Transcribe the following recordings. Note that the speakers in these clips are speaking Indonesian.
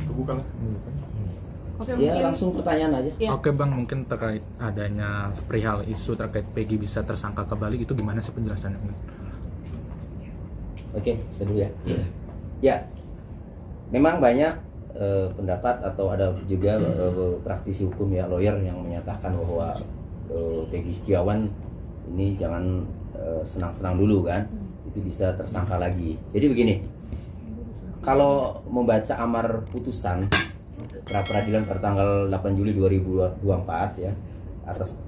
Terbuka lah. Oke, Ya mungkin langsung pertanyaan aja. ya. Oke Bang, mungkin terkait adanya perihal isu terkait Peggy bisa tersangka kembali, itu gimana sih penjelasannya? Oke, saya dulu ya. Ya, memang banyak pendapat atau ada juga praktisi hukum ya, lawyer yang menyatakan bahwa Peggy Setiawan ini jangan senang-senang dulu kan, itu bisa tersangka lagi. Jadi begini, kalau membaca amar putusan pra peradilan pada tanggal 8 Juli 2024 ya,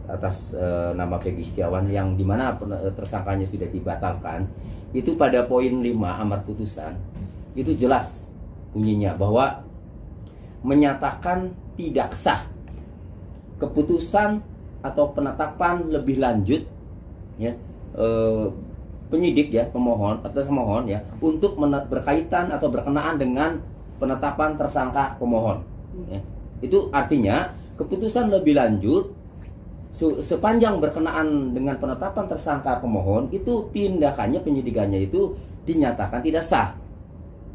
atas nama Peggy Setiawan yang dimana tersangkanya sudah dibatalkan, itu pada poin 5 amar putusan itu jelas bunyinya bahwa menyatakan tidak sah keputusan atau penetapan lebih lanjut ya, penyidik ya, pemohon atau pemohon ya, untuk berkaitan atau berkenaan dengan penetapan tersangka pemohon ya. Itu artinya keputusan lebih lanjut sepanjang berkenaan dengan penetapan tersangka pemohon, itu tindakannya, penyidikannya itu dinyatakan tidak sah.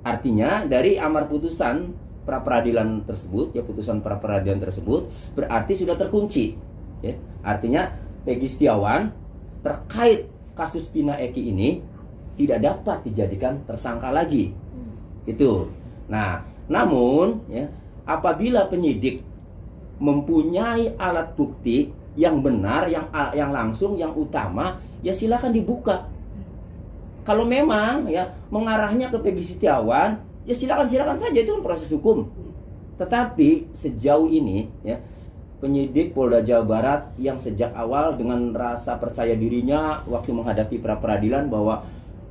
Artinya dari amar putusan pra peradilan tersebut ya, putusan pra peradilan tersebut berarti sudah terkunci ya. Artinya Peggy Setiawan terkait kasus Pina Eki ini tidak dapat dijadikan tersangka lagi. Itu. Nah, namun ya, apabila penyidik mempunyai alat bukti yang benar, yang langsung, yang utama, ya silakan dibuka. Kalau memang ya mengarahnya ke Peggy Setiawan, ya silakan saja, itu kan proses hukum. Tetapi sejauh ini ya, penyidik Polda Jawa Barat yang sejak awal dengan rasa percaya dirinya waktu menghadapi pra peradilan bahwa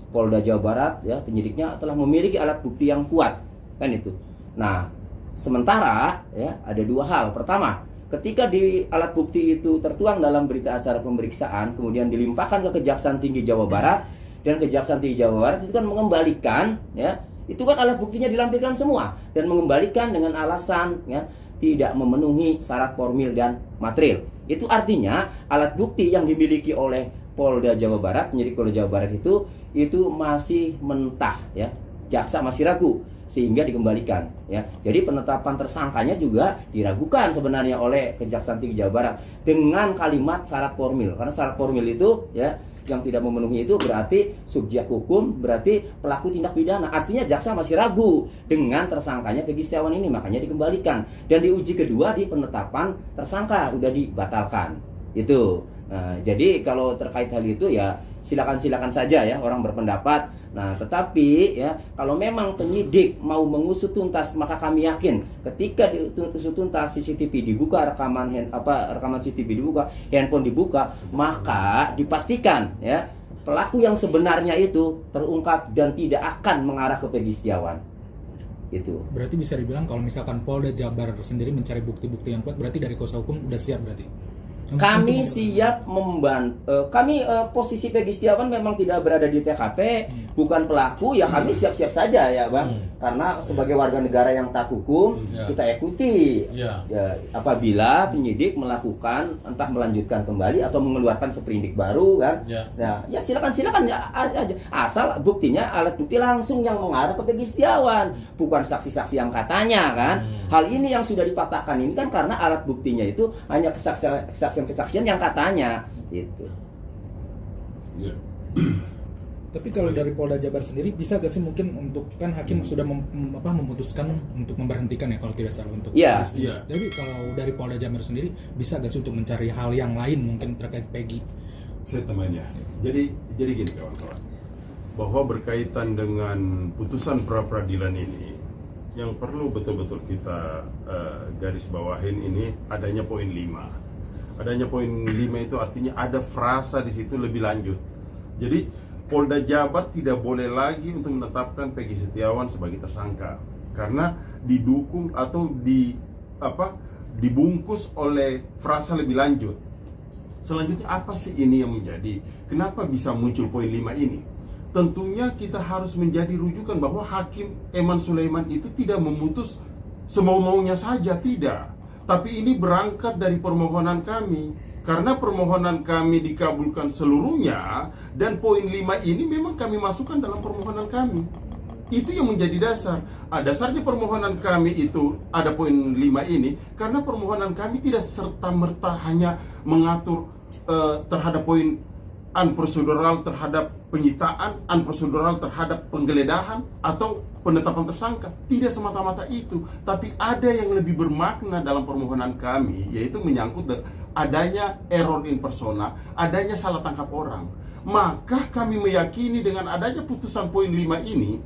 Polda Jawa Barat ya, penyidiknya telah memiliki alat bukti yang kuat, kan itu. Nah, sementara ya ada dua hal. Pertama, ketika di alat bukti itu tertuang dalam berita acara pemeriksaan, kemudian dilimpahkan ke Kejaksaan Tinggi Jawa Barat, dan Kejaksaan Tinggi Jawa Barat itu kan mengembalikan ya, itu kan alat buktinya dilampirkan semua dan mengembalikan dengan alasan ya tidak memenuhi syarat formil dan material. Itu artinya alat bukti yang dimiliki oleh Polda Jawa Barat, penyidik Polda Jawa Barat itu masih mentah ya. Jaksa masih ragu sehingga dikembalikan ya. Jadi penetapan tersangkanya juga diragukan sebenarnya oleh Kejaksaan Tinggi Jawa Barat dengan kalimat syarat formil. Karena syarat formil itu ya yang tidak memenuhi itu berarti subjek hukum, berarti pelaku tindak pidana. Artinya jaksa masih ragu dengan tersangkanya Peggy Setiawan ini, makanya dikembalikan. Dan di uji kedua di penetapan tersangka udah dibatalkan. Itu. Nah, jadi kalau terkait hal itu ya silakan saja ya orang berpendapat. Nah, tetapi ya kalau memang penyidik mau mengusut tuntas, maka kami yakin ketika diusut tuntas CCTV dibuka, rekaman CCTV dibuka, handphone dibuka, maka dipastikan ya pelaku yang sebenarnya itu terungkap dan tidak akan mengarah ke Peggy Setiawan. Itu. Berarti bisa dibilang kalau misalkan Polda Jabar sendiri mencari bukti-bukti yang kuat, berarti dari kuasa hukum udah siap berarti. Kami siap membantu. Kami posisi Peggy Setiawan memang tidak berada di TKP, bukan pelaku, ya kami siap-siap saja ya Bang. Karena sebagai warga negara yang taat hukum, kita ikuti. Ya, apabila penyidik melakukan entah melanjutkan kembali atau mengeluarkan seprindik baru kan. Ya silakan ya aja. Asal buktinya alat bukti langsung yang mengarah ke Peggy Setiawan, bukan saksi-saksi yang katanya kan. Hal ini yang sudah dipatahkan ini kan karena alat buktinya itu hanya kesaksian yang katanya gitu. Tapi kalau dari Polda Jabar sendiri bisa gak sih mungkin untuk kan hakim sudah memutuskan untuk memberhentikan ya kalau tidak salah untuk Jadi kalau dari Polda Jabar sendiri bisa gak sih untuk mencari hal yang lain mungkin terkait Peggy? Saya temannya. Jadi gini kawan-kawan, bahwa berkaitan dengan putusan pra peradilan ini, yang perlu betul-betul kita garis bawahin ini adanya poin 5. Adanya poin 5 itu artinya ada frasa di situ lebih lanjut. Jadi Polda Jabar tidak boleh lagi untuk menetapkan Peggy Setiawan sebagai tersangka karena didukung atau dibungkus oleh frasa lebih lanjut. Selanjutnya apa sih ini yang menjadi? Kenapa bisa muncul poin 5 ini? Tentunya kita harus menjadi rujukan bahwa Hakim Eman Sulaiman itu tidak memutus semau-maunya saja, tidak. Tapi ini berangkat dari permohonan kami. Karena permohonan kami dikabulkan seluruhnya, dan poin 5 ini memang kami masukkan dalam permohonan kami. Itu yang menjadi dasar. Dasarnya permohonan kami itu ada poin 5 ini karena permohonan kami tidak serta-merta hanya mengatur terhadap poin unprocedural terhadap penyitaan, unprocedural terhadap penggeledahan atau penetapan tersangka. Tidak semata-mata itu, tapi ada yang lebih bermakna dalam permohonan kami, yaitu menyangkut adanya error in persona, adanya salah tangkap orang. Maka kami meyakini dengan adanya putusan poin 5 ini,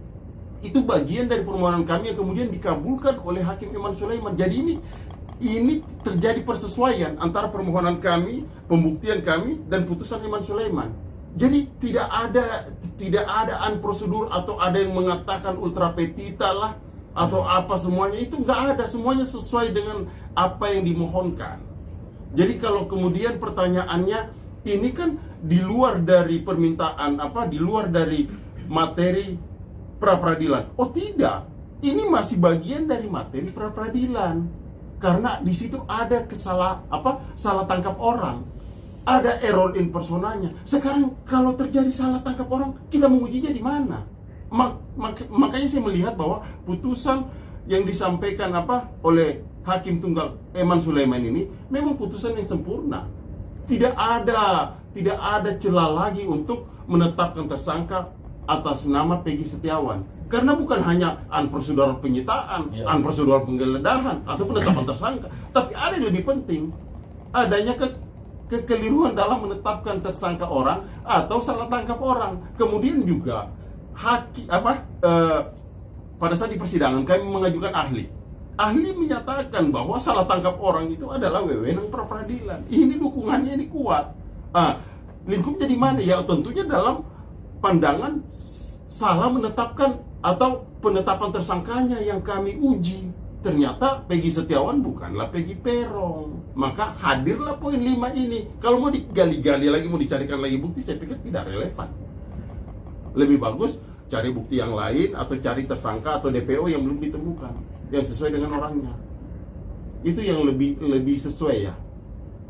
itu bagian dari permohonan kami yang kemudian dikabulkan oleh Hakim Eman Sulaiman. Jadi ini terjadi persesuaian antara permohonan kami, pembuktian kami, dan putusan Eman Sulaiman. Jadi tidak ada unprosedur atau ada yang mengatakan ultra petita lah atau apa, semuanya itu nggak ada, semuanya sesuai dengan apa yang dimohonkan. Jadi kalau kemudian pertanyaannya ini kan di luar dari permintaan di luar dari materi pra-peradilan. Oh tidak, ini masih bagian dari materi pra-peradilan. Karena di situ ada salah tangkap orang. Ada error in personanya. Sekarang kalau terjadi salah tangkap orang, kita mengujinya di mana? Makanya saya melihat bahwa putusan yang disampaikan oleh Hakim Tunggal Eman Sulaiman ini memang putusan yang sempurna. Tidak ada celah lagi untuk menetapkan tersangka atas nama Peggy Setiawan. Karena bukan hanya unprocedural penyitaan, unprocedural penggeledahan atau penetapan tersangka, tapi ada yang lebih penting, adanya kekeliruan dalam menetapkan tersangka orang atau salah tangkap orang. Kemudian juga pada saat di persidangan kami mengajukan ahli. Ahli menyatakan bahwa salah tangkap orang itu adalah wewenang pra-peradilan. Ini dukungannya ini kuat. Lingkupnya di mana? Ya tentunya dalam pandangan salah menetapkan atau penetapan tersangkanya yang kami uji. Ternyata Peggy Setiawan bukanlah Peggy Peron. Maka hadirlah poin 5 ini. Kalau mau digali-gali lagi, mau dicarikan lagi bukti, saya pikir tidak relevan. Lebih bagus cari bukti yang lain atau cari tersangka atau DPO yang belum ditemukan, yang sesuai dengan orangnya. Itu yang lebih sesuai ya.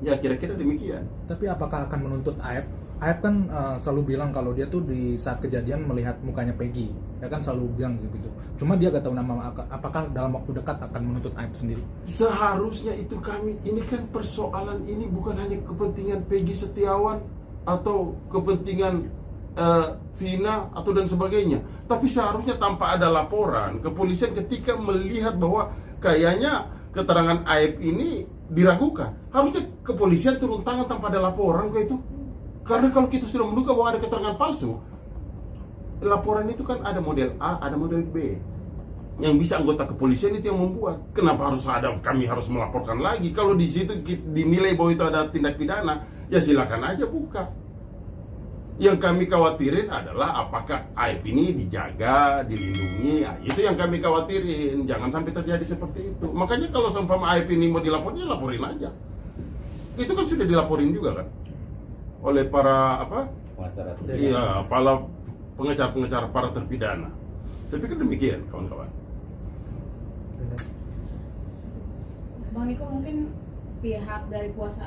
Ya kira-kira demikian. Tapi apakah akan menuntut Aep? Aep kan selalu bilang kalau dia tuh di saat kejadian melihat mukanya Peggy. Dia kan selalu bilang gitu. Cuma dia gak tahu nama, apakah dalam waktu dekat akan menuntut Aep sendiri? Seharusnya itu ini kan persoalan ini bukan hanya kepentingan Peggy Setiawan atau kepentingan Vina atau dan sebagainya. Tapi seharusnya tanpa ada laporan, kepolisian ketika melihat bahwa kayaknya keterangan Aep ini diragukan, harusnya kepolisian turun tangan tanpa ada laporan kayak itu. Karena kalau kita sudah menduga bahwa ada keterangan palsu, laporan itu kan ada model A, ada model B. Yang bisa anggota kepolisian itu yang membuat. Kenapa kami harus melaporkan lagi? Kalau di situ dinilai bahwa itu ada tindak pidana, ya silakan aja buka. Yang kami khawatirin adalah apakah Aep ini dijaga, dilindungi. Itu yang kami khawatirin. Jangan sampai terjadi seperti itu. Makanya kalau sampai Aep ini mau dilaporin, ya laporin aja. Itu kan sudah dilaporin juga kan oleh para pengacara. Iya, para pengacara para terpidana. Saya pikir demikian, kawan-kawan. Bang Niko, mungkin pihak dari kuasa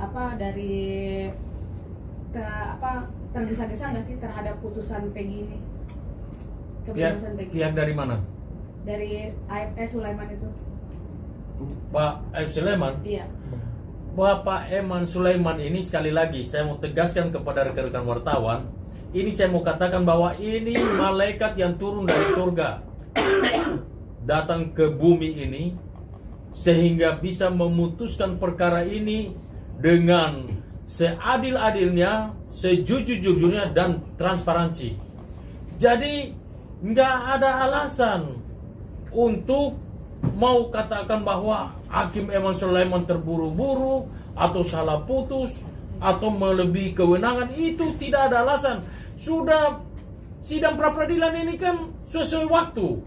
tergesa-gesa nggak sih terhadap putusan Peggy ini? Keputusan Peggy. Pihak dari mana? Dari Aep Sulaiman itu. Pak Aep Sulaiman? Iya. Bapak Eman Sulaiman ini, sekali lagi saya mau tegaskan kepada rekan-rekan wartawan, ini saya mau katakan bahwa ini malaikat yang turun dari surga datang ke bumi ini sehingga bisa memutuskan perkara ini dengan seadil-adilnya, sejujur-jujurnya, dan transparansi. Jadi nggak ada alasan untuk mau katakan bahwa Hakim Eman Sulaiman terburu-buru atau salah putus atau melebihi kewenangan. Itu tidak ada alasan. Sudah sidang pra-peradilan ini kan sesuai waktu,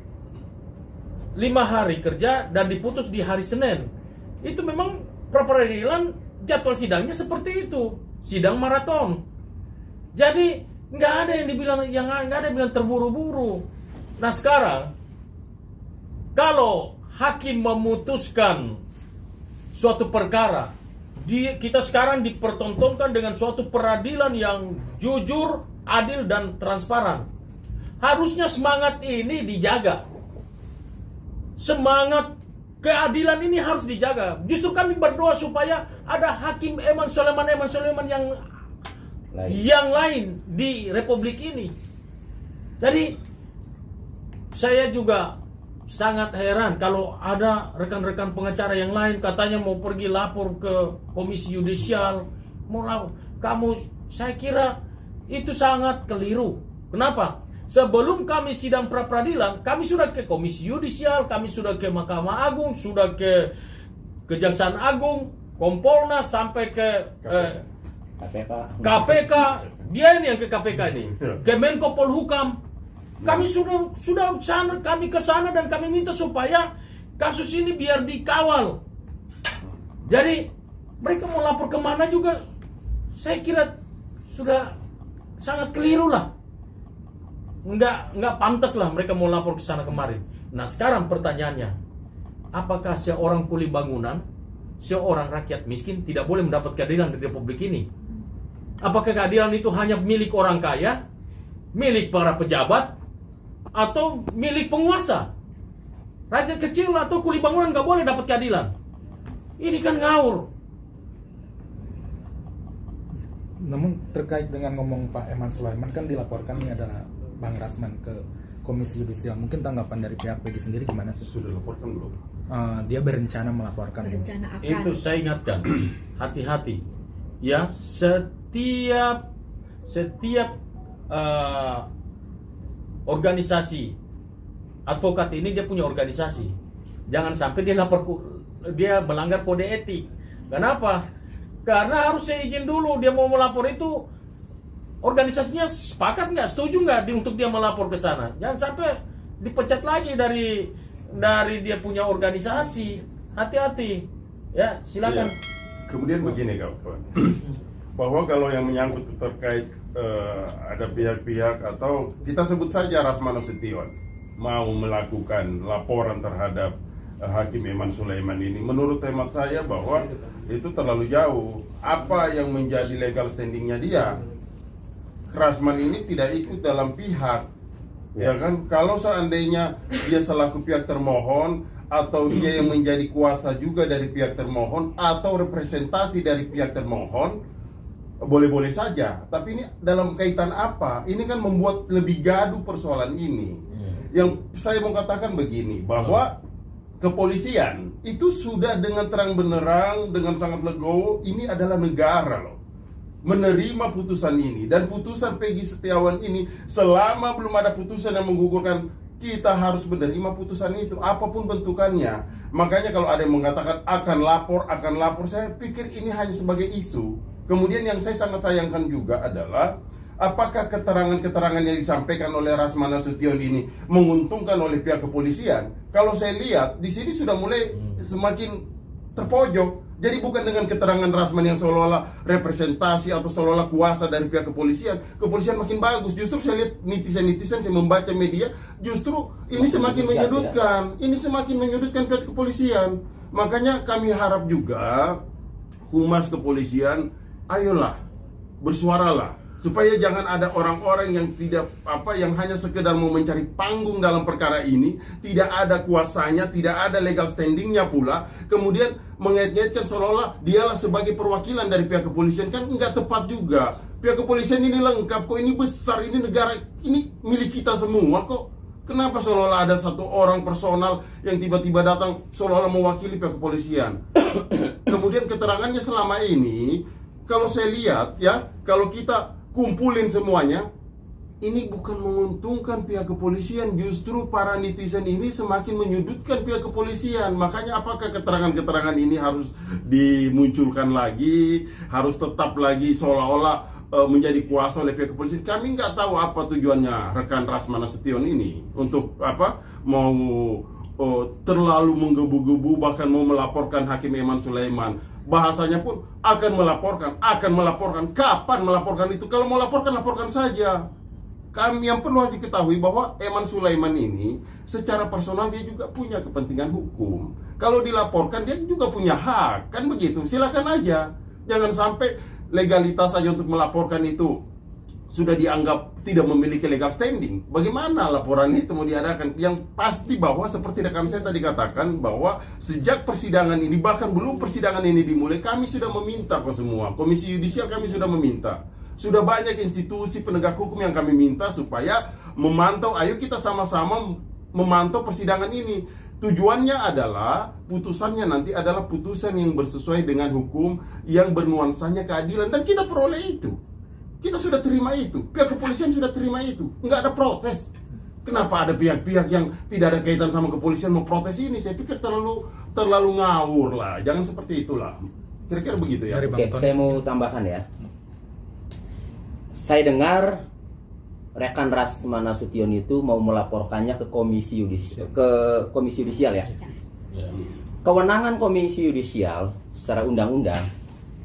5 hari kerja dan diputus di hari Senin. Itu memang pra-peradilan jadwal sidangnya seperti itu, sidang maraton. Jadi nggak ada yang bilang terburu-buru. Nah sekarang kalau hakim memutuskan suatu perkara, kita sekarang dipertontonkan dengan suatu peradilan yang jujur, adil, dan transparan. Harusnya semangat ini dijaga. semangat keadilan ini harus dijaga. Justru kami berdoa supaya ada Hakim Eman Sulaiman yang lain di Republik ini. Jadi saya juga sangat heran kalau ada rekan-rekan pengacara yang lain katanya mau pergi lapor ke Komisi Yudisial, saya kira itu sangat keliru. Kenapa? Sebelum kami sidang pra peradilan, kami sudah ke Komisi Yudisial, kami sudah ke Mahkamah Agung, sudah ke Kejaksaan Agung, Kompolnas, sampai ke KPK. Dia ini yang ke KPK ini, ke Menko Polhukam. Kami sudah sana, kami ke sana dan kami minta supaya kasus ini biar dikawal. Jadi mereka mau lapor kemana juga, saya kira sudah sangat keliru lah. Enggak pantas lah mereka mau lapor ke sana kemari. Nah sekarang pertanyaannya, apakah seorang kuli bangunan, seorang rakyat miskin tidak boleh mendapat keadilan di Republik ini? Apakah keadilan itu hanya milik orang kaya, milik para pejabat, atau milik penguasa? Rakyat kecil atau kuli bangunan nggak boleh dapat keadilan? Ini kan ngawur. Namun terkait dengan ngomong Pak Eman Sulaiman, kan dilaporkan ini adalah Bang Rasman ke Komisi Yudisial. Mungkin tanggapan dari pihak PEGI sendiri gimana sih? Sudah laporkan belum? Dia berencana melaporkan. Berencana akan. Itu saya ingatkan, hati-hati. Ya, setiap organisasi advokat ini dia punya organisasi. Jangan sampai dia melanggar kode etik. Kenapa? Karena harus saya izin dulu. Dia mau melapor itu, organisasinya sepakat nggak, setuju nggak untuk dia melapor ke sana. Jangan sampai dipecat lagi dari dia punya organisasi. Hati-hati. Ya, silakan. Ya. Kemudian begini kawan-kawan, bahwa kalau yang menyangkut terkait ada pihak-pihak atau kita sebut saja Rasman Nasution mau melakukan laporan terhadap Hakim Eman Sulaiman ini, menurut hemat saya bahwa itu terlalu jauh. Apa yang menjadi legal standingnya dia? Rasman ini tidak ikut dalam pihak, ya kan? Kalau seandainya dia selaku pihak termohon, atau dia yang menjadi kuasa juga dari pihak termohon, atau representasi dari pihak termohon, boleh-boleh saja. Tapi ini dalam kaitan apa? Ini kan membuat lebih gaduh persoalan ini. Yang saya mau katakan begini, bahwa kepolisian itu sudah dengan terang benderang, dengan sangat legowo, ini adalah negara loh, menerima putusan ini. Dan putusan Peggy Setiawan ini, selama belum ada putusan yang menggugurkan, kita harus menerima putusan itu, apapun bentukannya. Makanya kalau ada yang mengatakan akan lapor, saya pikir ini hanya sebagai isu. Kemudian yang saya sangat sayangkan juga adalah, apakah keterangan-keterangan yang disampaikan oleh Rasman Nasution ini menguntungkan oleh pihak kepolisian? Kalau saya lihat di sini sudah mulai semakin terpojok. Jadi bukan dengan keterangan Rasman yang seolah-olah representasi atau seolah-olah kuasa dari pihak kepolisian makin bagus. Justru saya lihat netizen saya membaca media, justru ini semakin menyudutkan. Ini semakin menyudutkan pihak kepolisian. Makanya kami harap juga humas kepolisian, ayolah bersuaralah, supaya jangan ada orang-orang yang yang hanya sekedar mau mencari panggung dalam perkara ini, tidak ada kuasanya, tidak ada legal standingnya pula, kemudian mengait-ngaitkan seolah-olah dialah sebagai perwakilan dari pihak kepolisian. Kan nggak tepat juga. Pihak kepolisian ini lengkap kok, ini besar, ini negara, ini milik kita semua kok. Kenapa seolah-olah ada satu orang personal yang tiba-tiba datang seolah-olah mewakili pihak kepolisian? Kemudian keterangannya selama ini, kalau saya lihat ya, kalau kita kumpulin semuanya, ini bukan menguntungkan pihak kepolisian, justru para netizen ini semakin menyudutkan pihak kepolisian. Makanya apakah keterangan-keterangan ini harus dimunculkan lagi, harus tetap lagi seolah-olah menjadi kuasa oleh pihak kepolisian? Kami nggak tahu apa tujuannya rekan Rasman Nasution ini, untuk apa, mau terlalu menggebu-gebu, bahkan mau melaporkan Hakim Eman Sulaiman. Bahasanya pun akan melaporkan. Kapan melaporkan itu? Kalau mau laporkan saja. Kami yang perlu diketahui bahwa Eman Sulaiman ini secara personal dia juga punya kepentingan hukum. Kalau dilaporkan dia juga punya hak, kan begitu? Silakan aja. Jangan sampai legalitas saja untuk melaporkan itu sudah dianggap tidak memiliki legal standing. Bagaimana laporan itu mau diadakan? Yang pasti bahwa seperti rekan saya tadi katakan, bahwa sejak persidangan ini, bahkan belum persidangan ini dimulai, kami sudah meminta kok semua. Komisi Yudisial kami sudah meminta. Sudah banyak institusi penegak hukum yang kami minta supaya memantau, ayo kita sama-sama memantau persidangan ini. Tujuannya adalah putusannya nanti adalah putusan yang bersesuai dengan hukum, yang bernuansanya keadilan, dan kita peroleh itu. Kita sudah terima itu, pihak kepolisian sudah terima itu, nggak ada protes. Kenapa ada pihak-pihak yang tidak ada kaitan sama kepolisian mau protes ini? Saya pikir terlalu ngawur lah, jangan seperti itulah. Kira-kira begitu ya. Oke, saya mau tambahkan ya. Saya dengar rekan Rasmana Sution itu mau melaporkannya ke Komisi Yudisial ya. Kewenangan Komisi Yudisial secara undang-undang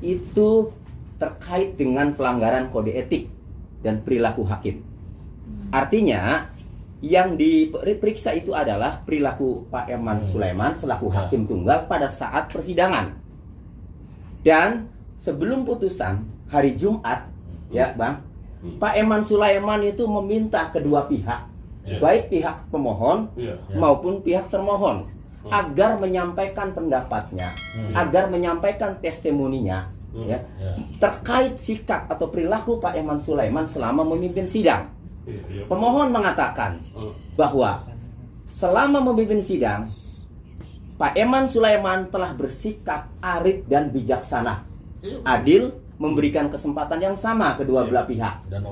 itu terkait dengan pelanggaran kode etik dan perilaku hakim. Artinya yang diperiksa itu adalah perilaku Pak Eman Sulaiman selaku hakim tunggal pada saat persidangan. Dan sebelum putusan hari Jumat, ya Bang, Pak Eman Sulaiman itu meminta kedua pihak, baik pihak pemohon maupun pihak termohon, agar menyampaikan pendapatnya, agar menyampaikan testimoninya, ya, terkait sikap atau perilaku Pak Eman Sulaiman selama memimpin sidang. Pemohon mengatakan bahwa selama memimpin sidang, Pak Eman Sulaiman telah bersikap arif dan bijaksana, adil, memberikan kesempatan yang sama kedua belah pihak, dan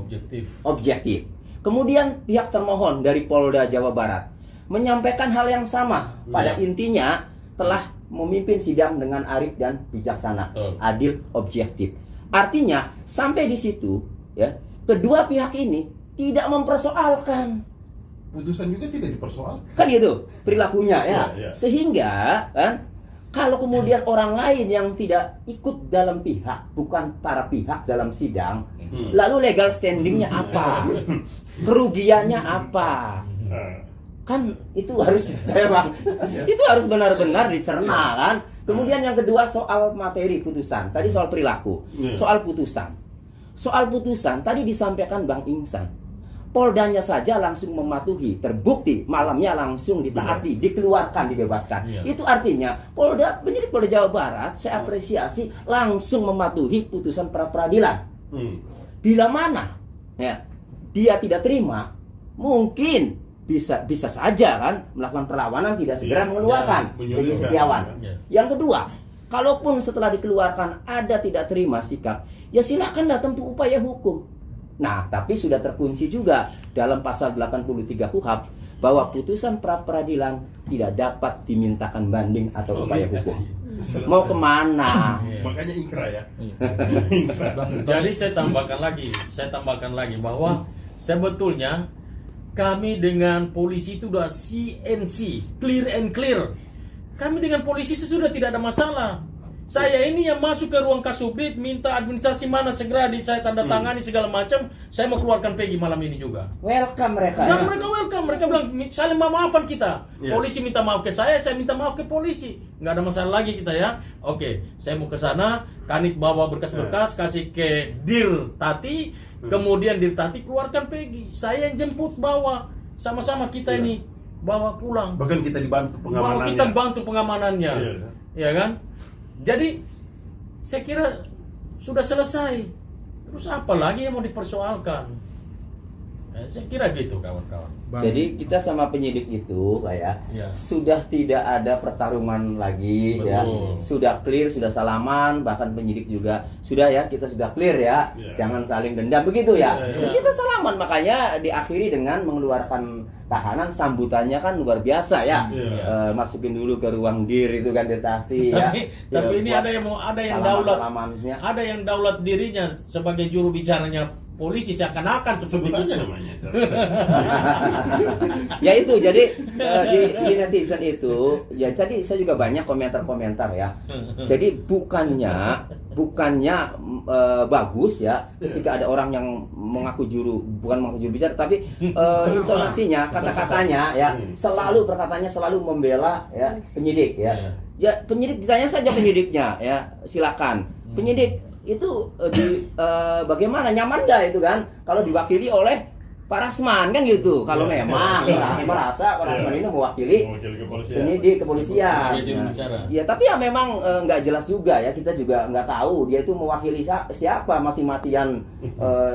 objektif. Kemudian pihak termohon dari Polda Jawa Barat menyampaikan hal yang sama, pada intinya telah memimpin sidang dengan arif dan bijaksana, adil, objektif. Artinya sampai di situ, ya, kedua pihak ini tidak mempersoalkan. Putusan juga tidak dipersoalkan. Kan gitu perilakunya ya. Sehingga kan kalau kemudian orang lain yang tidak ikut dalam pihak, bukan para pihak dalam sidang, lalu legal standingnya apa? Kerugiannya apa? Kan itu harus memang itu harus benar-benar dicerna kan. Kemudian yang kedua soal materi putusan. Tadi soal perilaku, soal putusan. Soal putusan tadi disampaikan Bang Ingsan. Poldanya saja langsung mematuhi, terbukti malamnya langsung ditaati, dikeluarkan, dibebaskan. Itu artinya penyidik Polda Jawa Barat saya apresiasi langsung mematuhi putusan pra peradilan. Bila mana ya dia tidak terima, mungkin bisa saja kan melakukan perlawanan, tidak segera mengeluarkan Peggy Setiawan. Yang kedua, kalaupun setelah dikeluarkan ada tidak terima sikap, ya silakan datang ke upaya hukum. Nah, tapi sudah terkunci juga dalam pasal 83 KUHP bahwa putusan pra peradilan tidak dapat dimintakan banding atau upaya hukum. Mau kemana? Makanya ingkrah ya. Jadi saya tambahkan lagi bahwa sebetulnya kami dengan polisi itu sudah CNC, clear and clear. Kami dengan polisi itu sudah tidak ada masalah. Saya ini yang masuk ke ruang Kasubdit minta administrasi mana segera saya tanda tangani segala macam. Saya mau keluarkan Peggy malam ini juga. Welcome mereka. Dan mereka welcome, mereka bilang saling memaafkan kita. Polisi minta maaf ke saya minta maaf ke polisi. Nggak ada masalah lagi kita ya. Oke, saya mau ke sana, Kanit bawa berkas-berkas kasih ke Dir Tati, kemudian Dir Tati keluarkan Peggy. Saya yang jemput bawa, sama-sama kita ini bawa pulang. Bahkan kita dibantu pengamanannya. Kita bantu pengamanannya. Ya kan? Jadi saya kira sudah selesai. Terus apa lagi yang mau dipersoalkan? Saya kira gitu kawan-kawan. Jadi kita sama penyidik itu sudah tidak ada pertarungan lagi. Ya. Sudah clear, sudah salaman, bahkan penyidik juga sudah ya, kita sudah clear ya. Jangan saling dendam begitu ya. Kita salaman, makanya diakhiri dengan mengeluarkan tahanan. Sambutannya kan luar biasa ya. Masukin dulu ke ruang dir itu kan Dirtati ya. Tapi ini ada yang daulat dirinya sebagai juru bicaranya polisi seakan-akan seperti itu namanya. Ya itu jadi di netizen itu ya tadi saya juga banyak komentar-komentar ya. Jadi bukannya bagus ya ketika ada orang yang bukan mengaku juru bicara tapi intonasinya, kata-katanya ya perkataannya selalu membela ya penyidik ya. Ya penyidik ditanya saja penyidiknya ya, silakan. Penyidik bagaimana, nyaman nggak itu kan kalau diwakili oleh Pak Rasman kan gitu. Kalau memang merasa Pak Rasman ini mewakili penyidik kepolisian. Ya tapi ya memang nggak jelas juga ya, kita juga nggak tahu dia itu mewakili siapa, mati-matian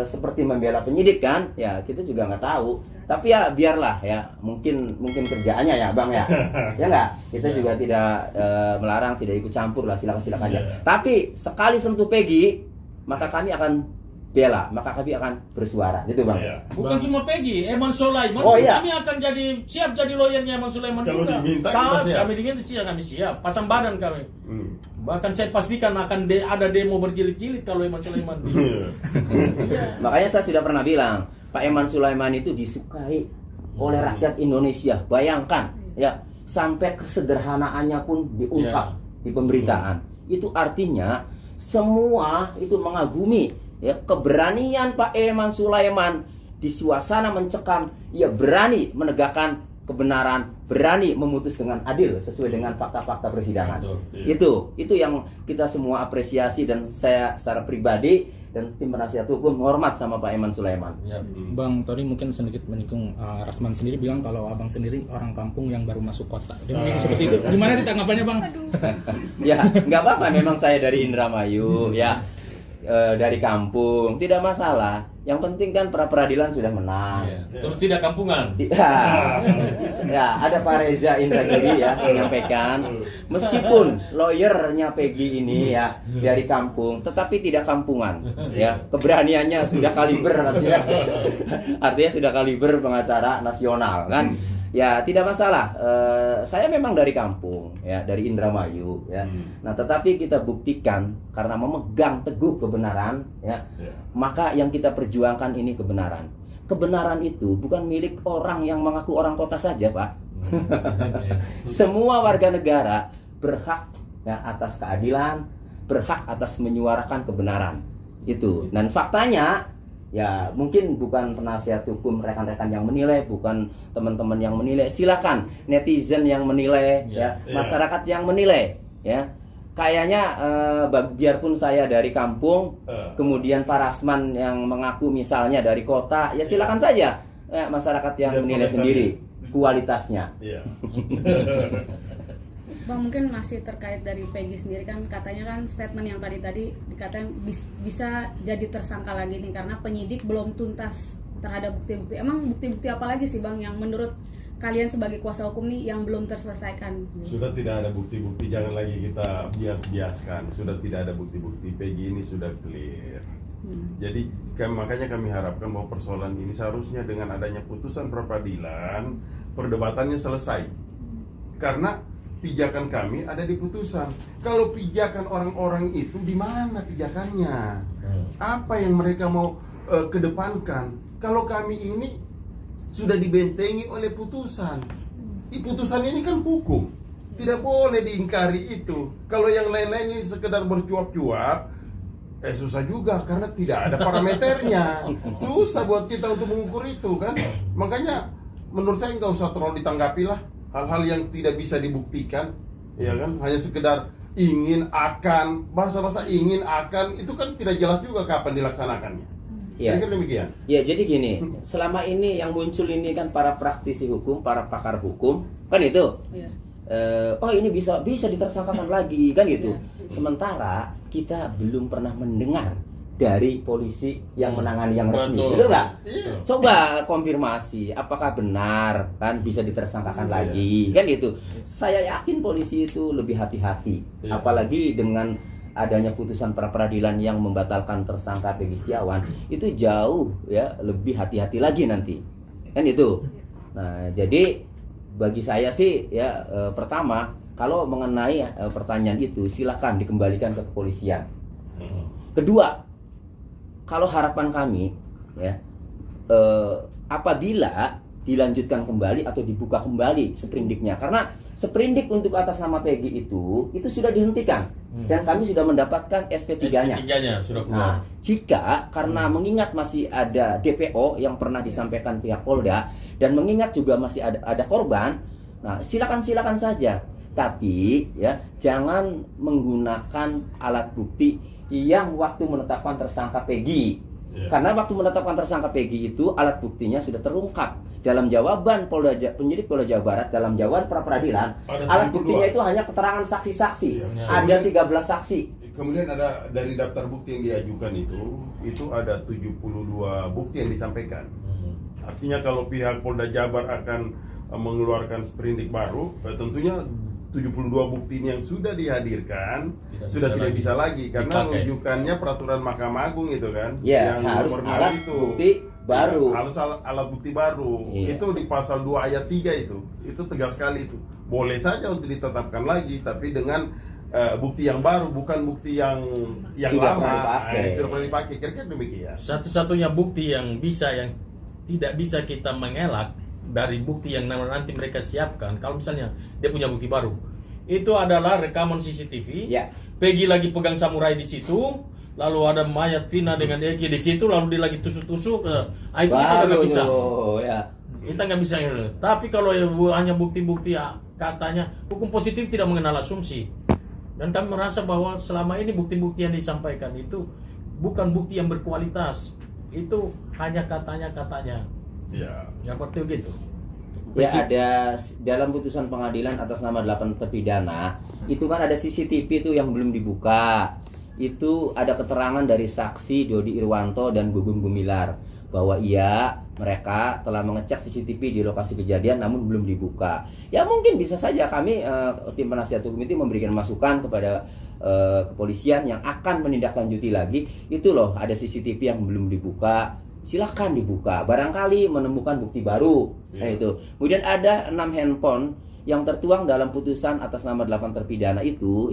seperti membela penyidik kan, ya kita juga nggak tahu. Tapi ya biarlah ya, mungkin kerjaannya ya Bang ya, ya nggak, kita juga tidak melarang, tidak ikut campur lah, silakan aja. Tapi sekali sentuh Peggy, maka kami akan bela, maka kami akan bersuara, gitu Bang. Bukan cuma Peggy, Eman Sulaiman, kami akan siap jadi lawyernya Eman Sulaiman kalau juga. Diminta, kita siap. Kami diminta kami siap, pasang badan kami. Bahkan saya pastikan akan ada demo berjilid-jilid kalau Eman Sulaiman. Makanya saya sudah pernah bilang, Pak Eman Sulaiman itu disukai oleh rakyat Indonesia. Bayangkan ya, sampai kesederhanaannya pun diungkap di pemberitaan. Itu artinya semua itu mengagumi ya keberanian Pak Eman Sulaiman di suasana mencekam. Ia berani menegakkan kebenaran, berani memutus dengan adil sesuai dengan fakta-fakta persidangan. Itu yang kita semua apresiasi, dan saya secara pribadi dan tim penasihat hukum hormat sama Pak Eman Sulaiman. Bang Tony mungkin sedikit menyinggung, Rasman sendiri bilang kalau abang sendiri orang kampung yang baru masuk kota. Dia menyinggung seperti itu. Gimana sih tanggapannya Bang? Ya nggak apa-apa, memang saya dari Indramayu ya, dari kampung, tidak masalah. Yang penting kan pra-peradilan sudah menang. Terus tidak kampungan. Ya, ada Pak Reza Indragiri ya menyampaikan, meskipun lawyernya Peggy ini ya dari kampung, tetapi tidak kampungan. Ya, keberaniannya sudah kaliber, artinya sudah kaliber pengacara nasional kan. Ya tidak masalah. Saya memang dari kampung ya, dari Indramayu ya. Nah tetapi kita buktikan karena memegang teguh kebenaran ya, maka yang kita perjuangkan ini kebenaran. Kebenaran itu bukan milik orang yang mengaku orang kota saja Pak. Semua warga negara berhak ya atas keadilan, berhak atas menyuarakan kebenaran itu. Dan faktanya ya mungkin bukan penasihat hukum rekan-rekan yang menilai, bukan teman-teman yang menilai, silakan netizen yang menilai ya, masyarakat yang menilai ya. Kayaknya biarpun saya dari kampung, kemudian Pak Rasman yang mengaku misalnya dari kota, ya silakan saja ya, masyarakat yang menilai sendiri kualitasnya. Bang, mungkin masih terkait dari Peggy sendiri kan, katanya kan statement yang tadi dikatakan bisa jadi tersangka lagi nih karena penyidik belum tuntas terhadap bukti-bukti. Emang bukti-bukti apa lagi sih Bang yang menurut kalian sebagai kuasa hukum nih yang belum terselesaikan? Sudah tidak ada bukti-bukti, jangan lagi kita bias-biaskan. Sudah tidak ada bukti-bukti, Peggy ini sudah clear. Jadi makanya kami harapkan bahwa persoalan ini seharusnya dengan adanya putusan pra-peradilan, perdebatannya selesai. Karena pijakan kami ada di putusan. Kalau pijakan orang-orang itu di mana pijakannya? Apa yang mereka mau kedepankan? Kalau kami ini sudah dibentengi oleh putusan. Putusan ini kan hukum, tidak boleh diingkari itu. Kalau yang lain-lain ini sekedar bercuap-cuap, susah juga karena tidak ada parameternya. Susah buat kita untuk mengukur itu kan. Makanya menurut saya nggak usah terlalu ditanggapi lah hal-hal yang tidak bisa dibuktikan, ya kan? Hanya sekedar ingin akan, bahasa-bahasa ingin akan itu kan tidak jelas juga kapan dilaksanakannya. Ya. Kan demikian. Ya jadi gini, selama ini yang muncul ini kan para praktisi hukum, para pakar hukum, kan itu. Oh ini bisa ditersangkakan lagi kan gitu. Sementara kita belum pernah mendengar dari polisi yang menangani yang resmi, betul nggak? Coba konfirmasi, apakah benar kan bisa ditersangkakan lagi, kan gitu. Saya yakin polisi itu lebih hati-hati, apalagi dengan adanya putusan pra-peradilan yang membatalkan tersangka Peggy Setiawan, itu jauh ya lebih hati-hati lagi nanti, kan itu. Nah jadi bagi saya sih ya pertama kalau mengenai pertanyaan itu silakan dikembalikan ke kepolisian. Kedua, kalau harapan kami ya apabila dilanjutkan kembali atau dibuka kembali sprindiknya, karena sprindik untuk atas nama Peggy itu sudah dihentikan dan kami sudah mendapatkan SP3-nya. Sudah keluar. Nah, jika karena mengingat masih ada DPO yang pernah disampaikan pihak Polda dan mengingat juga masih ada korban, nah silakan saja Tapi ya jangan menggunakan alat bukti yang waktu menetapkan tersangka Peggy. Karena waktu menetapkan tersangka Peggy itu alat buktinya sudah terungkap. Dalam jawaban penyidik Polda Jawa Barat, dalam jawaban pra peradilan, alat buktinya itu hanya keterangan saksi-saksi. Ada 13 saksi. Kemudian ada dari daftar bukti yang diajukan itu ada 72 bukti yang disampaikan. Artinya kalau pihak Polda Jabar akan mengeluarkan sprindik baru, tentunya 72 bukti yang sudah dihadirkan sudah tidak bisa lagi karena rujukannya peraturan Mahkamah Agung itu kan, ya, yang harus nomor alat itu. Bukti baru. Ya, harus alat bukti baru. Itu di pasal 2 ayat 3 itu tegas sekali itu. Boleh saja untuk ditetapkan lagi tapi dengan bukti yang baru, bukan bukti yang sudah lama yang sudah pernah dipakai. Kira-kira demikian. Satu-satunya bukti yang tidak bisa kita mengelak dari bukti yang nanti mereka siapkan, kalau misalnya dia punya bukti baru, itu adalah rekaman CCTV. Peggy lagi pegang samurai di situ, lalu ada mayat Vina dengan Eki di situ, lalu dia lagi tusuk-tusuk. Itu kita nggak bisa. Kita nggak bisa. Tapi kalau hanya bukti-bukti, katanya hukum positif tidak mengenal asumsi. Dan kami merasa bahwa selama ini bukti-bukti yang disampaikan itu bukan bukti yang berkualitas. Itu hanya katanya-katanya. Ya seperti begitu. Ya, ada dalam putusan pengadilan atas nama 8 terpidana itu kan ada CCTV itu yang belum dibuka. Itu ada keterangan dari saksi Dodi Irwanto dan Gugum Gumilar bahwa mereka telah mengecek CCTV di lokasi kejadian namun belum dibuka. Ya mungkin bisa saja kami tim penasihat hukum itu memberikan masukan kepada kepolisian yang akan menindaklanjuti lagi. Itu loh, ada CCTV yang belum dibuka, silahkan dibuka, barangkali menemukan bukti baru. Itu. Kemudian ada 6 handphone yang tertuang dalam putusan atas nama 8 terpidana itu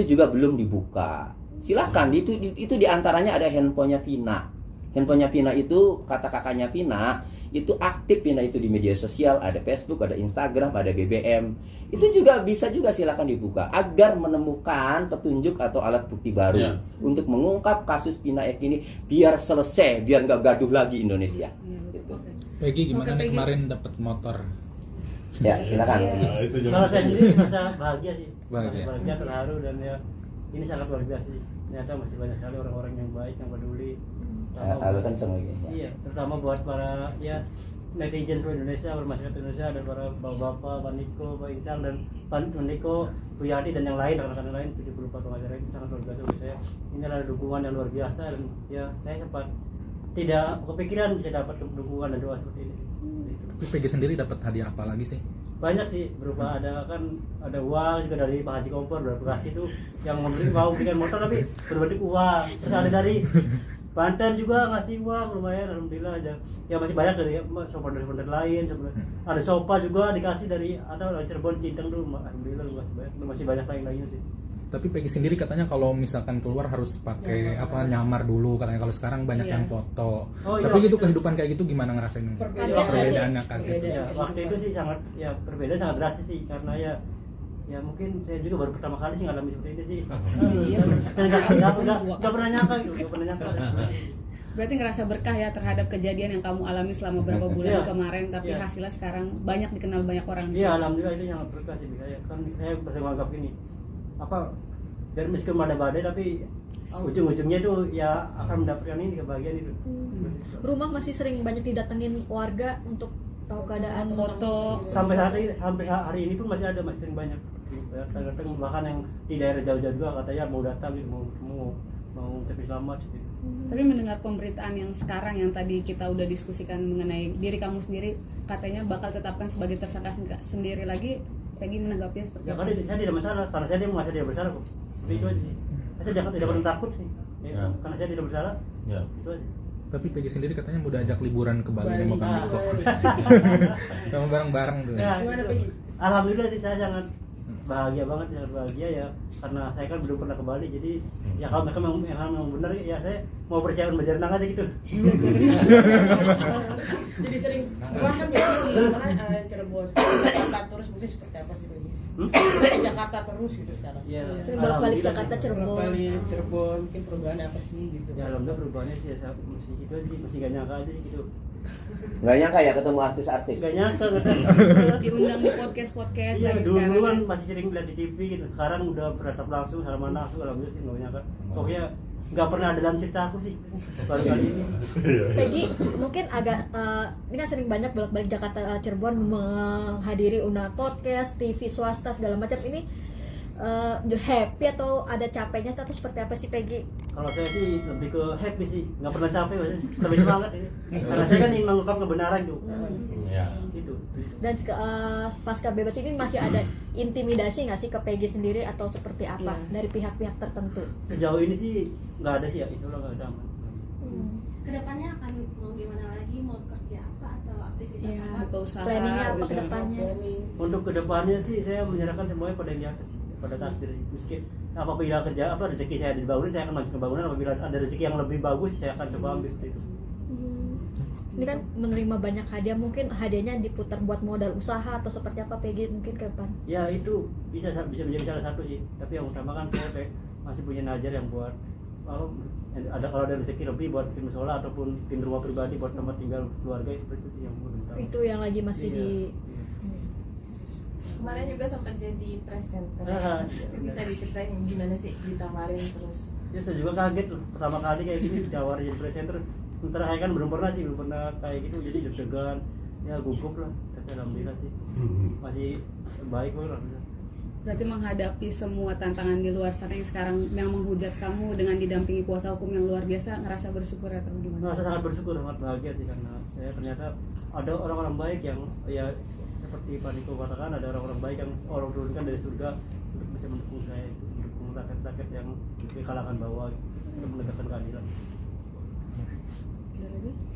juga belum dibuka. Silahkan, itu diantaranya ada handphonenya Vina. Handphonenya Vina itu, kata kakaknya Vina, itu aktif Vina itu di media sosial, ada Facebook, ada Instagram, ada BBM. Itu juga bisa silakan dibuka agar menemukan petunjuk atau alat bukti baru untuk mengungkap kasus Vina Eki ini biar selesai, biar nggak gaduh lagi Indonesia. Gitu. Peggy gimana nih kemarin dapat motor? Ya silakan. Kalau saya sendiri merasa bahagia sih, bahagia, terharu dan ini sangat luar biasa sih. Ternyata masih banyak sekali orang-orang yang baik, yang peduli. Kalau kan semua iya, terutama buat para netizen seluruh Indonesia, masyarakat Indonesia, dan para bapak-bapak, Pak Niko, Pak Insang, dan Pak Niko, Bu Yadi, dan yang lain, rekan-rekan lain, 74 pengacara itu sangat luar biasa bagi saya. Ini adalah dukungan yang luar biasa dan saya sempat tidak kepikiran bisa dapat dukungan dan doa seperti ini. Tapi Peggy sendiri dapat hadiah apa lagi sih? Banyak sih, berupa ada uang juga dari Pak Haji Kompor, dari Bekasi itu yang mau berikan motor tapi berbentuk uang. Terus ada dari Banten juga ngasih uang lumayan, alhamdulillah aja. Ya masih banyak dari sponsor lain. Ada sopa juga dikasih dari Cirebon, Cinteng dulu, alhamdulillah masih banyak lainnya sih. Tapi Peggy sendiri katanya kalau misalkan keluar harus pakai nyamar dulu katanya, kalau sekarang banyak yang foto. Tapi gitu kehidupan kayak gitu gimana ngerasain perbedaannya kaget? Ya, waktu itu sih sangat berbeda, sangat drastis sih karena ya mungkin saya juga baru pertama kali sih ngalami seperti ini sih. Nggak pernah nyangka gitu, Berarti ngerasa berkah ya terhadap kejadian yang kamu alami selama beberapa bulan kemarin, tapi hasilnya sekarang banyak dikenal banyak orang. Iya, alhamdulillah itu sangat berkah sih. Saya bisa menganggap ini dari meskipun ada badai tapi ujung-ujungnya itu akan mendapatkan ini kebahagiaan itu. Rumah masih sering banyak didatengin warga untuk tahu keadaan, foto. Sampai hari ini pun masih sering banyak. Datang bahkan yang di daerah jauh-jauh juga katanya mau datang gitu, mau ucapin selamat gitu. Tapi mendengar pemberitaan yang sekarang yang tadi kita udah diskusikan mengenai diri kamu sendiri, katanya bakal tetapkan sebagai tersangka sendiri lagi, Peggy menanggapinya seperti apa? Ya, saya tidak masalah, karena saya merasa dia bersalah kok. Itu aja sih. Saya tidak pernah takut sih. Karena saya tidak bersalah. Itu aja. Tapi Peggy sendiri katanya mau diajak liburan ke Bali sama Bang Niko. Sama bareng-bareng tuh. Gimana Peggy? Alhamdulillah sih saya sangat bahagia banget, sangat bahagia ya, karena saya kan belum pernah ke Bali, jadi kalau mereka memang benar saya mau persiapan berenang aja gitu. Jadi sering bahkan di Cirebon, Jakarta terus mungkin seperti apa sih Peggy? Di Jakarta terus gitu sekarang. Ya, sering bolak-balik Jakarta Cirebon, mungkin perubahan apa sih gitu? Ya alhamdulillah perubahannya sih masih gitu aja, masih gak nyangka aja gitu. Nggak nyangka ya ketemu artis-artis. Gak nyangka Diundang di podcast iya, lagi dulu sekarang. kan masih sering lihat di TV gitu. Sekarang udah beratap langsung, salaman langsung, alhamdulillah sih nggak nyangka. Pokoknya nggak pernah ada dalam cerita aku sih baru kali ini. Peggy mungkin agak ini kan sering banyak bolak-balik Jakarta Cirebon menghadiri undang podcast, TV swasta segala macam ini happy atau ada capeknya atau seperti apa sih Peggy? Kalau saya sih lebih ke happy sih, nggak pernah capek maksudnya. Lebih semangat ini. Karena saya kan ingin mengungkap kebenaran tuh. Ya. Gitu. Dan pasca bebas ini masih ada intimidasi nggak sih ke Peggy sendiri atau seperti apa Iya. dari pihak-pihak tertentu? Sejauh ini sih nggak ada sih ya, insya Allah nggak ada aman. Kedepannya akan mau gimana lagi, mau kerja apa atau aktivitas Iya, apa? buka usaha. Planningnya apa gitu. ke depannya? Untuk kedepannya sih saya menyerahkan semuanya pada yang di atas, pada takdir. Meski apabila kerja apa rezeki saya dibangunin, saya akan maju ke bangunan. Apabila ada rezeki yang lebih bagus, saya akan coba ambil seperti itu. Ini kan menerima banyak hadiah, mungkin hadiahnya diputar buat modal usaha atau seperti apa Peggy mungkin ke depan? Ya itu bisa menjadi salah satu sih. Tapi yang utama kan saya masih punya najar yang buat kalau ada rezeki lebih buat bikin musola ataupun bikin rumah pribadi buat tempat tinggal keluarga, seperti itu yang utama. Itu yang lagi masih Iya, di iya. Kemarin juga sempat jadi presenter. Ah, Bisa diceritain gimana sih ditawarin terus? Ya saya juga kaget loh, pertama kali kayak gini ditawarin jadi presenter. Sementara saya kan belum pernah kayak gitu, jadi deg-degan, ya gugup lah. Tapi alhamdulillah sih masih baik kok lah. Berarti menghadapi semua tantangan di luar sana yang sekarang yang menghujat kamu dengan didampingi kuasa hukum yang luar biasa, ngerasa bersyukur atau gimana? Merasa sangat bersyukur, sangat bahagia sih karena saya ternyata ada orang-orang baik yang ya seperti Pak Niko katakan, ada orang-orang baik yang orang turunkan dari surga untuk bisa mendukung saya, mendukung rakyat-rakyat yang di kalangan bawah untuk menegakkan keadilan.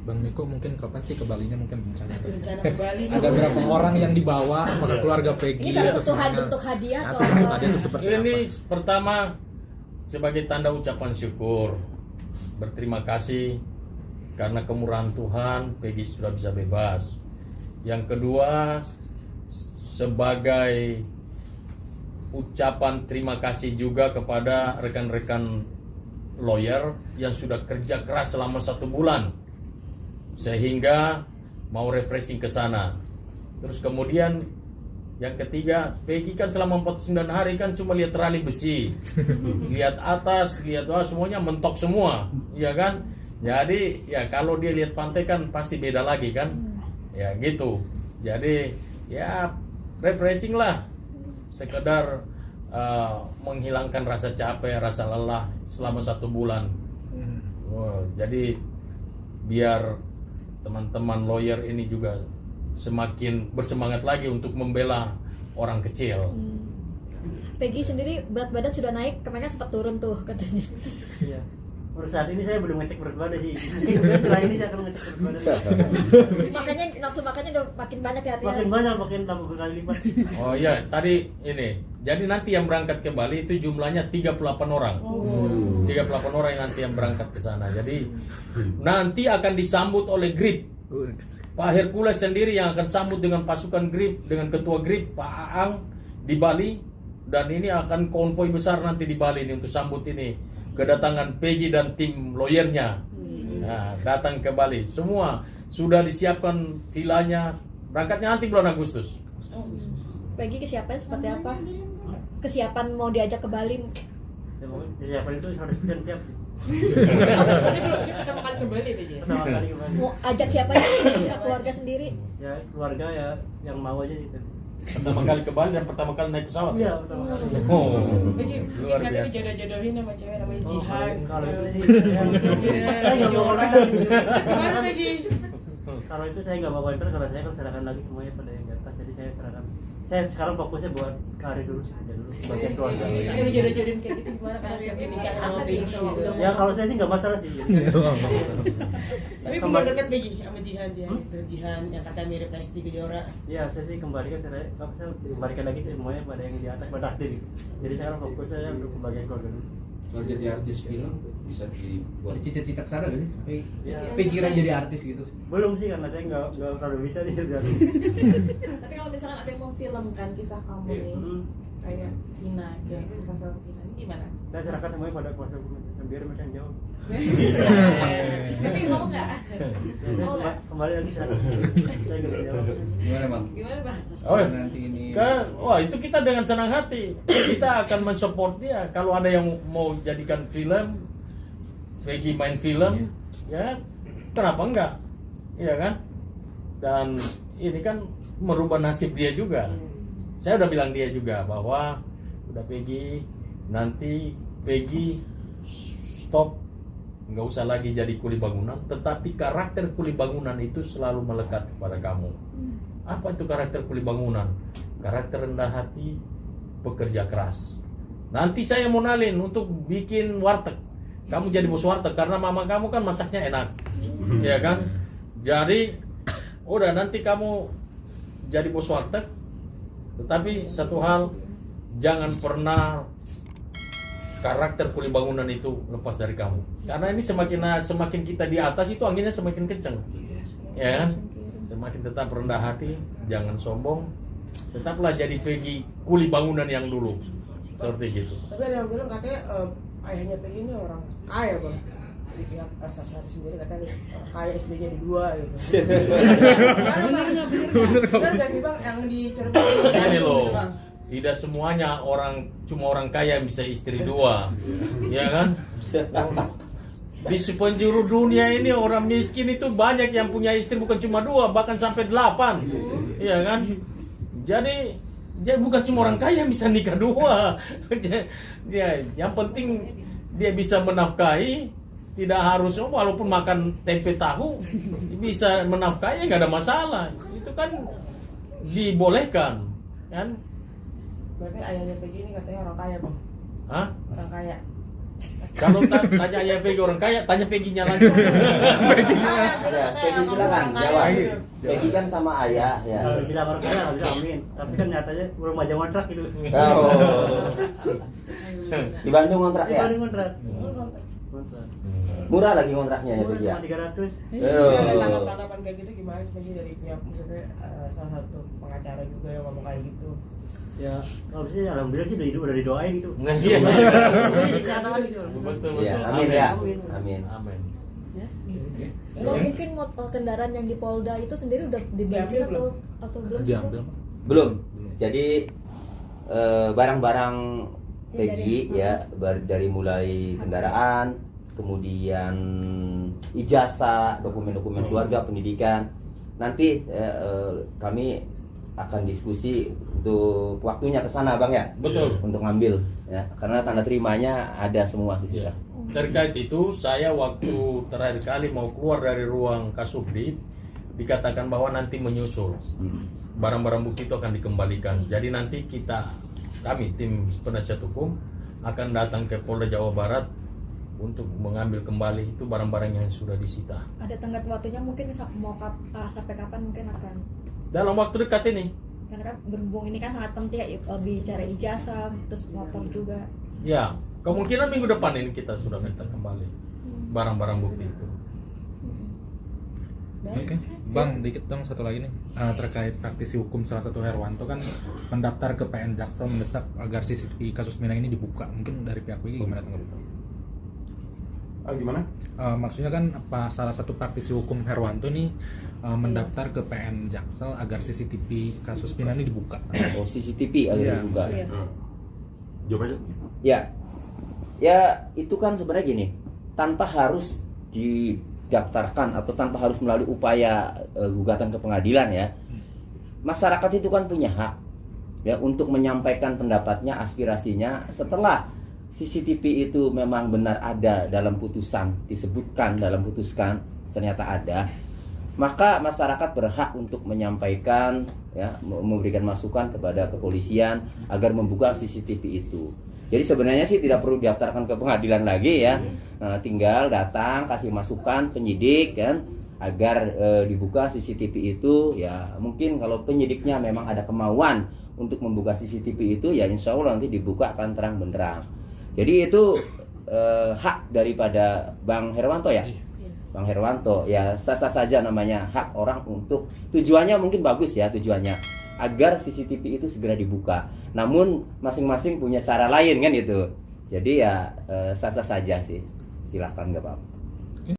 Bang Niko mungkin kapan sih ke Balinya mungkin rencana? Rencana ke Bali. Ada berapa orang yang dibawa? Apakah keluarga Peggy? ini salah atau satu semuanya? bentuk hadiah atau Atau bentuk hadiah itu seperti Ini apa? pertama sebagai tanda ucapan syukur, berterima kasih karena kemurahan Tuhan Peggy sudah bisa bebas. Yang kedua sebagai ucapan terima kasih juga kepada rekan-rekan lawyer yang sudah kerja keras selama 1 bulan sehingga mau refreshing ke sana. Terus kemudian yang ketiga, Peggy kan selama 49 hari kan cuma lihat trali besi, lihat atas, lihat bawah, semuanya mentok semua, ya kan? Jadi ya kalau dia lihat pantai kan pasti beda lagi kan, ya gitu. Jadi ya refreshing lah, sekedar menghilangkan rasa capek, rasa lelah selama 1 bulan. Jadi biar teman-teman lawyer ini juga semakin bersemangat lagi untuk membela orang kecil. Peggy sendiri berat badan sudah naik, kemarin sempat turun tuh katanya. Iya. Untuk saat ini saya belum ngecek berat badan sih. Mungkin setelah ini saya akan ngecek berat badan. Makanya nafsu makannya udah makin banyak ya. Makin banyak, makin tambah berkali lipat. Oh iya, tadi ini. Jadi nanti yang berangkat ke Bali itu jumlahnya 38 orang. 38 orang yang nanti yang berangkat ke sana. Jadi nanti akan disambut oleh GRIP. Pak Hercules sendiri yang akan sambut dengan pasukan GRIP, dengan ketua GRIP Pak Aang di Bali, dan ini akan konvoi besar nanti di Bali ini untuk sambut ini kedatangan Peggy dan tim lawyernya. Nah, datang ke Bali. Semua sudah disiapkan vilanya. Berangkatnya nanti bulan Agustus. Peggy kesiapan seperti apa? Kesiapan mau diajak ke Bali? Ya, apa itu 100% siap. Ini pertama kali ke Bali Peggy. Pertama kali kembali. Mau ajak siapa ya? Keluarga sendiri? Ya keluarga ya yang mau aja gitu. Pertama kali ke Bali dan pertama kali naik pesawat. Iya, pertama kali. Oh, Peggy, luar nanti biasa. dijodoh-jodohin sama cewek namanya Oh, Jihan. kalau itu sih saya nggak mau komentar. Gimana Peggy? Kalau itu saya nggak mau komentar, kalau saya kan serahkan lagi semuanya pada yang di atas. Jadi saya serahkan. Saya sekarang fokusnya buat karir dulu aja dulu, bagian keluarga. Jadi dijodoh-jodohin kayak gitu gimana kalau siap nikah sama Peggy gitu. Ya kalau saya sih nggak masalah sih. Tapi belum dekat Peggy sama Jihan itu Jihan yang kata mirip Lesti Kejora. Iya, saya sih kembalikan saya kembalikan lagi semuanya pada yang di atas, pada takdir. Jadi sekarang fokus saya untuk bagian keluarga dulu. Kalau jadi artis film bisa dibuat. Cita-cita kesana gak sih? Ya. Pikiran jadi artis gitu. Belum sih karena saya nggak terlalu bisa nih. Tapi kalau misalkan ada yang memfilmkan kisah kamu nih, kayak Vina, kira-kira sasaran Vina ini gimana? Saya serahkan semuanya pada kuasa hukum, biar mereka yang jawab. Tapi mau nggak? Mau nggak? Kembali lagi serahkan. Saya nggak bisa jawab. Gimana bang? Gimana Bang? Oh, Nanti ini. wah itu kita dengan senang hati kita akan mensupport dia. Kalau ada yang mau jadikan film, Peggy main film, ya kenapa enggak, iya kan? Dan ini kan merubah nasib dia juga. Saya udah bilang dia juga bahwa udah Peggy, nanti Peggy stop, nggak usah lagi jadi kuli bangunan, tetapi karakter kuli bangunan itu selalu melekat kepada kamu. Apa itu karakter kuli bangunan? Karakter rendah hati, pekerja keras. Nanti saya mau nalin untuk bikin warteg. Kamu jadi bos warteg karena mama kamu kan masaknya enak, ya kan? Jadi udah nanti kamu jadi bos warteg. Tetapi satu hal, jangan pernah karakter kuli bangunan itu lepas dari kamu. Karena ini semakin kita di atas itu anginnya semakin kencang, ya kan? Semakin tetap rendah hati, jangan sombong. Tetaplah jadi Peggy kuli bangunan yang dulu, seperti gitu. Tapi ada yang bilang katanya ayahnya Peggy ini orang kaya bang. Di pihak Sasari sendiri katanya orang kaya, istrinya ada 2 gitu. Bener nggak sih bang yang di Cirebon? Ini loh, tidak semuanya cuma orang kaya yang bisa istri 2, ya kan? Di sepenjuru dunia ini orang miskin itu banyak yang punya istri bukan cuma 2, bahkan sampai 8, ya kan? Jadi bukan cuma orang kaya yang bisa nikah 2. Yang penting dia bisa menafkahi, tidak harus walaupun makan tempe tahu bisa menafkahi, nggak ada masalah. Itu kan dibolehkan, kan? Berarti ayahnya Peggy ini katanya orang kaya bang. Hah? Orang kaya. Kalau tanya ayah Peggy orang kaya, tanya Peggy-nya langsung. Ya, Peggy silakan jawab. Peggy kan sama ayah ya. Kalau bilang orang kaya, nggak bisa amin. Tapi kan nyatanya belum aja kontrak gitu. Oh. Di Bandung kontrak ya? Di kontrak. Murah lagi kontraknya ya Peggy ya. Cuma 300. Tanggapan kayak gitu gimana sih dari pihak maksudnya salah satu pengacara juga yang ngomong kayak gitu? Ya, kalau bisa alhamdulillah sih udah didoain gitu. Nah, iya. Betul. Iya, amin ya. Amin. Amin. Kalau mungkin kendaraan yang di Polda itu sendiri udah diambil atau belum? Diambil. Belum. Jadi barang-barang Peggy ya dari mulai kendaraan, kemudian ijazah, dokumen-dokumen keluarga, pendidikan. Nanti kami akan diskusi untuk waktunya ke sana Bang ya. Betul. Untuk ngambil ya, karena tanda terimanya ada semua sih sudah. Terkait itu, saya waktu terakhir kali mau keluar dari ruang Kasubdit dikatakan bahwa nanti menyusul barang-barang bukti itu akan dikembalikan. Jadi nanti kami tim penasihat hukum akan datang ke Polda Jawa Barat untuk mengambil kembali itu barang-barang yang sudah disita. Ada tenggat waktunya mungkin mau sampai kapan mungkin akan? Dalam waktu dekat ini. Karena kan berhubung ini kan sangat penting ya, bicara ijazah, terus motor juga. Ya, kemungkinan minggu depan ini kita sudah minta kembali barang-barang bukti itu. Oke, Bang, dikit dong satu lagi nih terkait praktisi hukum salah satu Herwanto kan mendaftar ke PN Jaksel mendesak agar CCTV kasus Minang ini dibuka. Mungkin dari pihak WI gimana tanggapan? Gimana? Maksudnya kan salah satu praktisi hukum Herwanto nih mendaftar ke PN Jaksel agar CCTV kasus Minang ini dibuka. Oh, CCTV agar dibuka. Jawab aja. Ya itu kan sebenarnya gini, tanpa harus didaftarkan atau tanpa harus melalui upaya gugatan ke pengadilan ya, masyarakat itu kan punya hak ya untuk menyampaikan pendapatnya, aspirasinya. Setelah CCTV itu memang benar ada dalam putusan, disebutkan dalam putusan ternyata ada, maka masyarakat berhak untuk menyampaikan ya, memberikan masukan kepada kepolisian agar membuka CCTV itu. Jadi sebenarnya sih tidak perlu didaftarkan ke pengadilan lagi ya, tinggal datang kasih masukan penyidik kan agar dibuka CCTV itu. Ya mungkin kalau penyidiknya memang ada kemauan untuk membuka CCTV itu ya insya Allah nanti dibuka akan terang benderang. Jadi itu hak daripada Bang Herwanto ya. Bang Herwanto, ya sah-sah saja namanya hak orang untuk tujuannya mungkin bagus ya tujuannya agar CCTV itu segera dibuka. Namun masing-masing punya cara lain kan itu. Jadi ya sah-sah saja sih. Silakan nggak apa-apa.